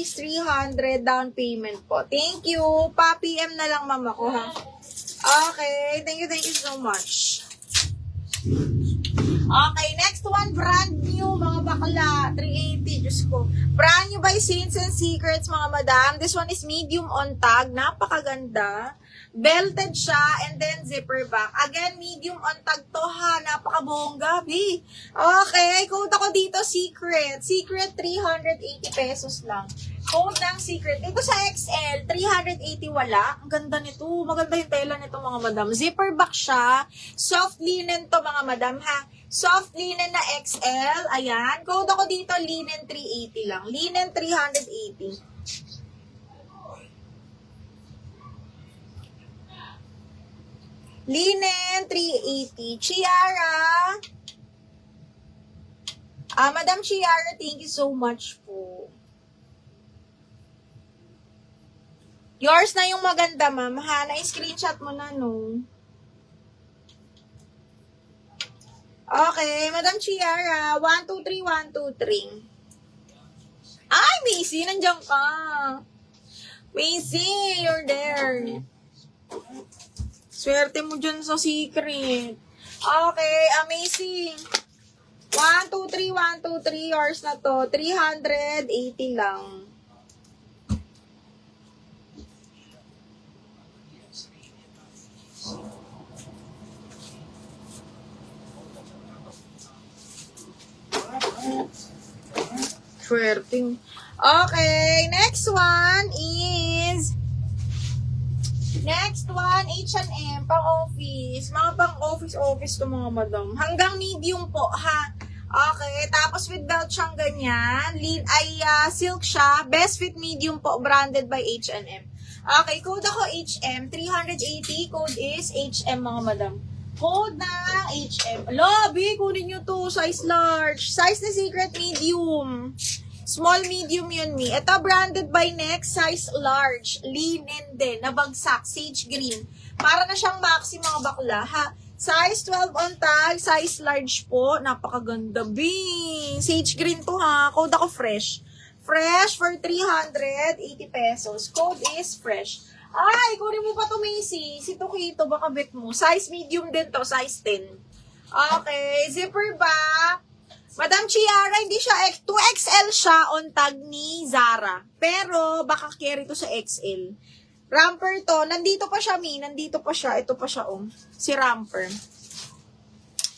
is 300 down payment po. Thank you. Pa-PM na lang mama ko ha. Okay, thank you so much. Okay, next one, brand new, mga bakla, 380, Diyos ko. Brand new by Saints and Secrets, mga madam. This one is medium on tag, napakaganda. Belted siya, and then zipper back. Again, medium on tag to ha, napakabongga, B. Okay, code ako dito, Secret. Secret, 380 pesos lang. Code ng Secret. Ito sa XL, 380 wala. Ang ganda nito. Maganda yung tela nito, mga madam. Zipper back siya. Soft linen to, mga madam, ha. Soft linen na XL. Ayan. Code ako dito, linen 380 lang. Linen 380. Linen 380. Chiara. Madam Chiara, thank you so much po. Yours na yung maganda, ma'am. Ha, na-screenshot mo na, no? Okay, Madam Chiara. 1, 2, 3, 1, 2, 3. Ay, Macy, nandiyan ka. Macy, you're there. Swerte mo dyan sa Secret. Okay, amazing. 1, 2, 3, 1, 2, 3. Yours na to. 380 lang. Swerte. Okay, next one is... Next one, H&M, pang-office. Mga pang-office to mga madam. Hanggang medium po, ha? Okay, tapos with belt siyang ganyan. Silk siya. Best fit medium po, branded by H&M. Okay, code ako HM, 380. Code is HM, mga madam. Code na HM. Labi, kunin nyo to. Size large. Size na Secret medium. Small, medium yun, me. Ito, branded by Next, size large. Linen din, nabagsak, sage green. Para na siyang maxi, mga bakla, ha? Size 12 on tag, size large po. Napakaganda, bing! Sage green to, ha? Code ako fresh. Fresh for 380 pesos. Code is fresh. Ay, kunin mo pa to, Macy. Si Tokito, baka bet mo. Size medium din to, size 10. Okay, zipper back. Madam Chiara, hindi siya 2XL siya on tag ni Zara. Pero, baka carry to sa XL. Ramper to. Nandito pa siya, Mi. Nandito pa siya. Ito pa siya, si Ramper.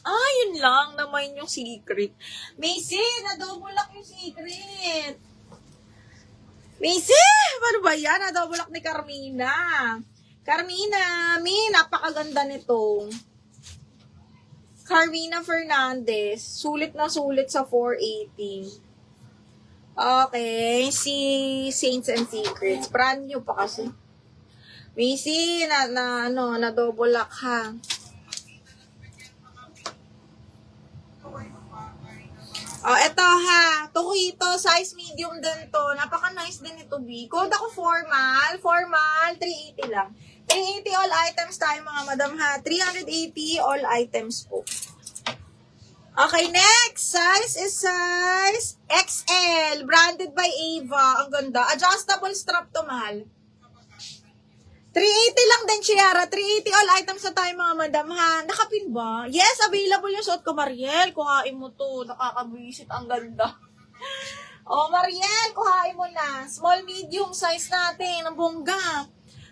Yun lang naman yung Secret. Macy, na-double lock yung Secret. Macy, ano ba yan? Na-double lock ni Carmina. Carmina, Mi, napakaganda nito. Carmina Fernandez, sulit na sulit sa 480. Okay, si Saints and Secrets. Brand new pa kasi. Macy, na double lock ha. Eto ha. Tokito, size medium din to. Napaka-nice din ito, B. Code ako formal, 380 lang. 380 all items tayo, mga madam, ha. 380 all items po. Okay, next. Size is size XL. Branded by Ava. Ang ganda. Adjustable strap to, mahal. 380 lang din, Chiara. 380 all items na tayo, mga madam, ha. Nakapin ba? Yes, available yung suot ko, Mariel. Kuhain mo to. Nakakabisit. Ang ganda. Mariel, kuhain mo na. Small, medium size natin. Ang bongga.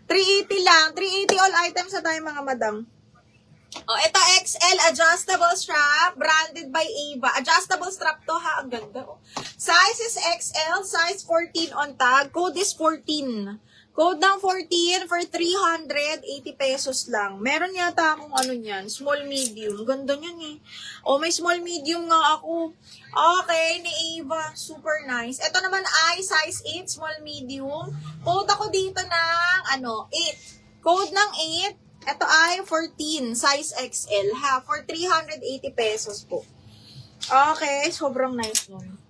380 lang. 380 all items na tayo, mga madam. Ito XL adjustable strap. Branded by Ava. Adjustable strap to, ha. Ang ganda, Size is XL. Size 14 on tag. Code is 14. Code ng 14 for 380 pesos lang. Meron yata akong niyan. Small, medium. Ganda niyan, may small, medium nga ako. Okay, ni Ava. Super nice. Ito naman ay size 8, small, medium. Code ako dito ng, 8. Code ng 8. Ito ay 14, size XL, ha. For 380 pesos po. Okay, sobrang nice nun.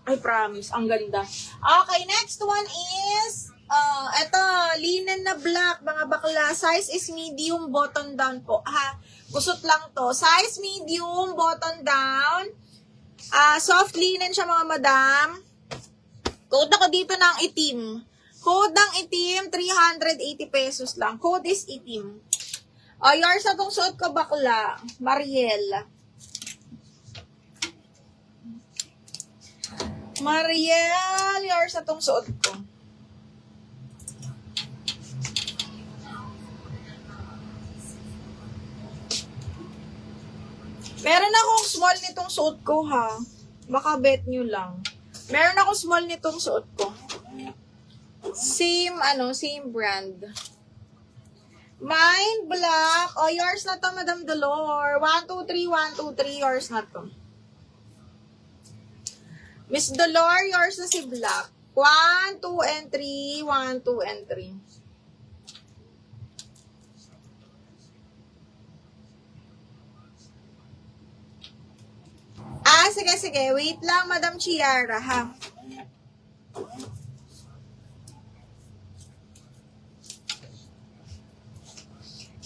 I promise, ang ganda. Okay, next one is, ito, linen na black, mga bakla. Size is medium, button down po, ha. Kusot lang to. Size medium, button down. Soft linen siya, mga madam. Code ako dito ng itim. Code ng itim, 380 pesos lang. Code is itim. O, yours na tong suot ko, bakla. Mariel. Mariel, yours na tong suot ko. Meron akong small nitong suot ko, ha. Baka bet nyo lang. Meron akong small nitong suot ko. Same brand. Mine, black. O, yours na to, Madam Dolor. 1, 2, 3, 1, 2, 3. Yours na to. Miss Dolor, yours na si black. 1, 2, and 3. 1, 2, and 3. Sige. Wait lang, Madam Chiara, ha?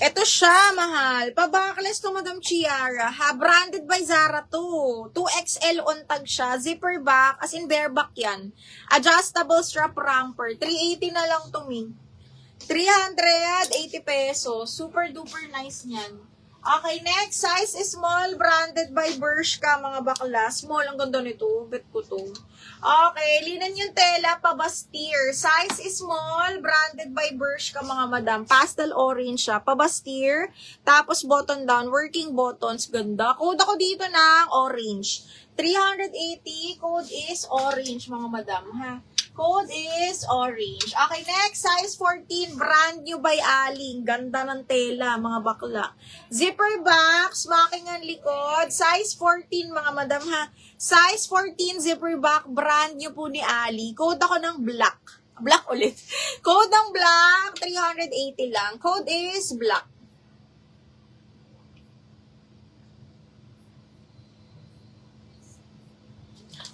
Ito siya, mahal. Pabakles to, Madam Chiara, ha? Branded by Zara to. 2XL on tag siya. Zipper back, as in bareback yan. Adjustable strap romper. 380 na lang to, me. 380 pesos. Super duper nice niyan. Okay, next. Size is small, branded by Bershka, mga bakla. Small, ang ganda nito. Bet ko to. Okay, linan yung tela, pabastir. Size is small, branded by Bershka, mga madam. Pastel orange siya, pabastir. Tapos button down, working buttons. Ganda. Code ako dito ng orange. 380, code is orange, mga madam, ha? Code is orange. Okay, next, size 14, brand new by Aling. Ganda ng tela, mga bakla. Zipper box, making ang likod. Size 14, mga madam, ha. Size 14, zipper back, brand new po ni Ali. Code ako ng black. Black ulit. Code ng black, 380 lang. Code is black.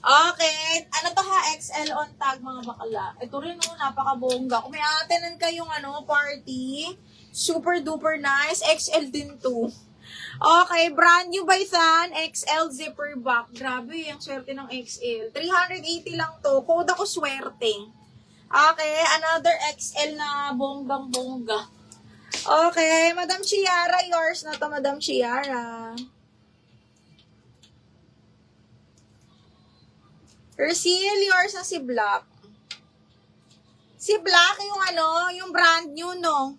Okay. Ano to, ha? XL on tag, mga bakla. Ito rin, napakabongga. Kung may atenan kayong party, super duper nice. XL din to. Okay, brand new by Than, XL zipper back. Grabe, ang swerte ng XL. 380 lang to. Code ako swerte. Okay, another XL na bonggang-bongga. Okay, Madam Chiara, yours na to, Madam Chiara. Hercil, yours na si Black. Si Black, yung yung brand new, no?